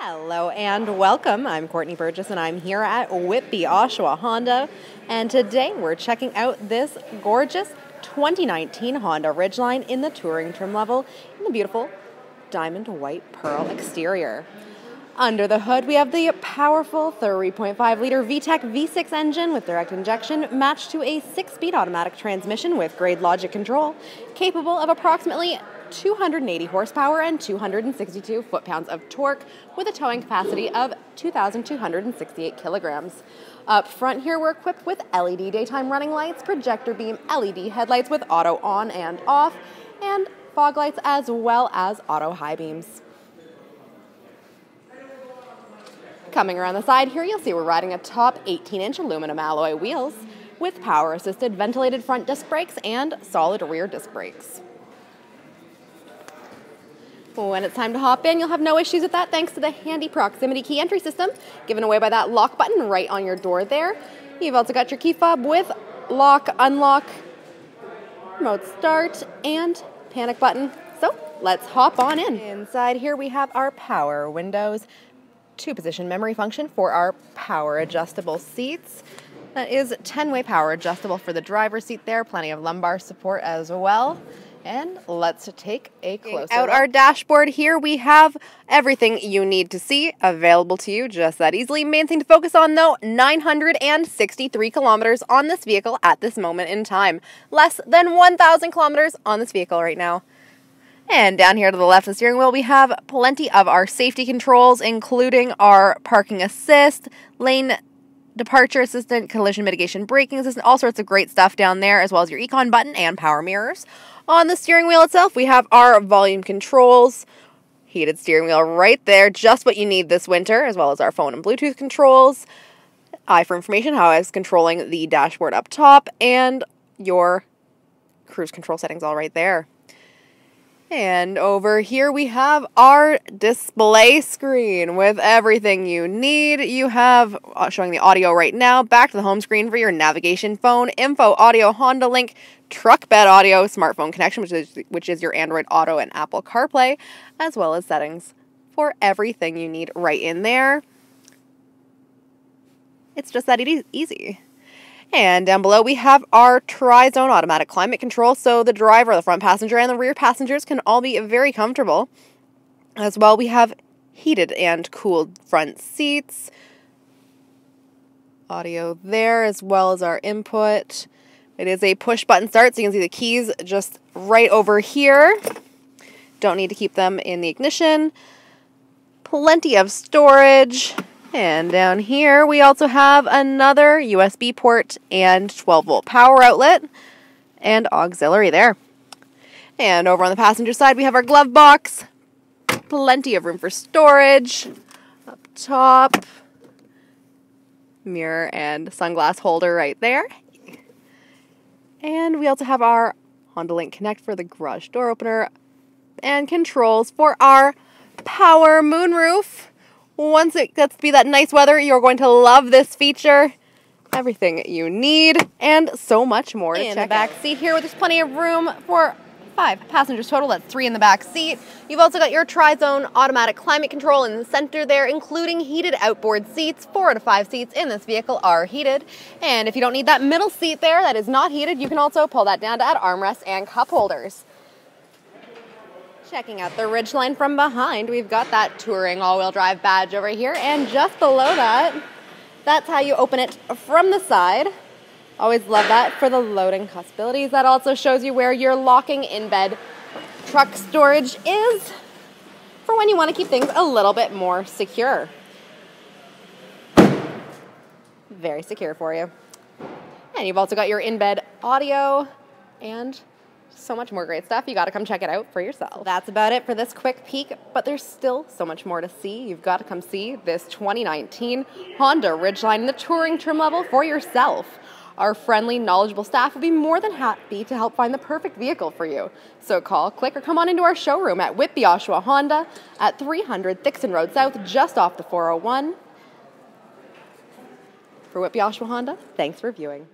Hello and welcome. I'm Courtney Burgess and I'm here at Whitby Oshawa Honda, and today we're checking out this gorgeous 2019 Honda Ridgeline in the Touring trim level in the beautiful diamond white pearl exterior. Under the hood we have the powerful 3.5-liter VTEC V6 engine with direct injection matched to a 6-speed automatic transmission with grade logic control, capable of approximately 280 horsepower and 262 foot-pounds of torque with a towing capacity of 2,268 kilograms. Up front here we're equipped with LED daytime running lights, projector beam LED headlights with auto on and off, and fog lights as well as auto high beams. Coming around the side here you'll see we're riding atop 18-inch aluminum alloy wheels with power-assisted ventilated front disc brakes and solid rear disc brakes. When it's time to hop in, you'll have no issues with that thanks to the handy proximity key entry system given away by that lock button right on your door there. You've also got your key fob with lock, unlock, remote start, and panic button. So let's hop on in. Inside here we have our power windows, 2-position memory function for our power adjustable seats. That is 10-way power adjustable for the driver's seat there, plenty of lumbar support as well. And let's take a closer look. Our dashboard here, we have everything you need to see available to you just that easily. Main thing to focus on though, 963 kilometers on this vehicle at this moment in time. Less than 1,000 kilometers on this vehicle right now. And down here to the left of the steering wheel, we have plenty of our safety controls, including our parking assist, lane departure assistant, collision mitigation braking assistant, all sorts of great stuff down there, as well as your econ button and power mirrors. On the steering wheel itself, we have our volume controls, heated steering wheel right there, just what you need this winter, as well as our phone and Bluetooth controls, eye for information, how I was controlling the dashboard up top, and your cruise control settings all right there. And over here we have our display screen with everything you need. You have showing the audio right now, back to the home screen for your navigation, phone, info, audio, Honda Link, truck bed audio, smartphone connection, which is your Android Auto and Apple CarPlay, as well as settings for everything you need right in there. It's just that easy. And down below we have our tri-zone automatic climate control, so the driver, the front passenger, and the rear passengers can all be very comfortable. As well, we have heated and cooled front seats, audio there, as well as our input. It is a push button start, so you can see the keys just right over here. Don't need to keep them in the ignition. Plenty of storage. And down here we also have another USB port and 12-volt power outlet and auxiliary there. And over on the passenger side we have our glove box, plenty of room for storage, up top, mirror and sunglass holder right there. And we also have our Honda Link Connect for the garage door opener and controls for our power moonroof. Once it gets to be that nice weather, you're going to love this feature. Everything you need and so much more to check out. In the back seat here, there's plenty of room for 5 passengers total. That's 3 in the back seat. You've also got your tri-zone automatic climate control in the center there, including heated outboard seats. 4 out of 5 seats in this vehicle are heated. And if you don't need that middle seat there that is not heated, you can also pull that down to add armrests and cup holders. Checking out the Ridgeline from behind, we've got that Touring all-wheel drive badge over here, and just below that, that's how you open it from the side. Always love that for the loading possibilities. That also shows you where your locking in-bed truck storage is for when you want to keep things a little bit more secure. Very secure for you. And you've also got your in-bed audio and so much more great stuff. You got to come check it out for yourself. That's about it for this quick peek, but there's still so much more to see. You've got to come see this 2019 Honda Ridgeline in the Touring trim level for yourself. Our friendly, knowledgeable staff will be more than happy to help find the perfect vehicle for you. So call, click, or come on into our showroom at Whitby Oshawa Honda at 300 Thixon Road South, just off the 401. For Whitby Oshawa Honda, thanks for viewing.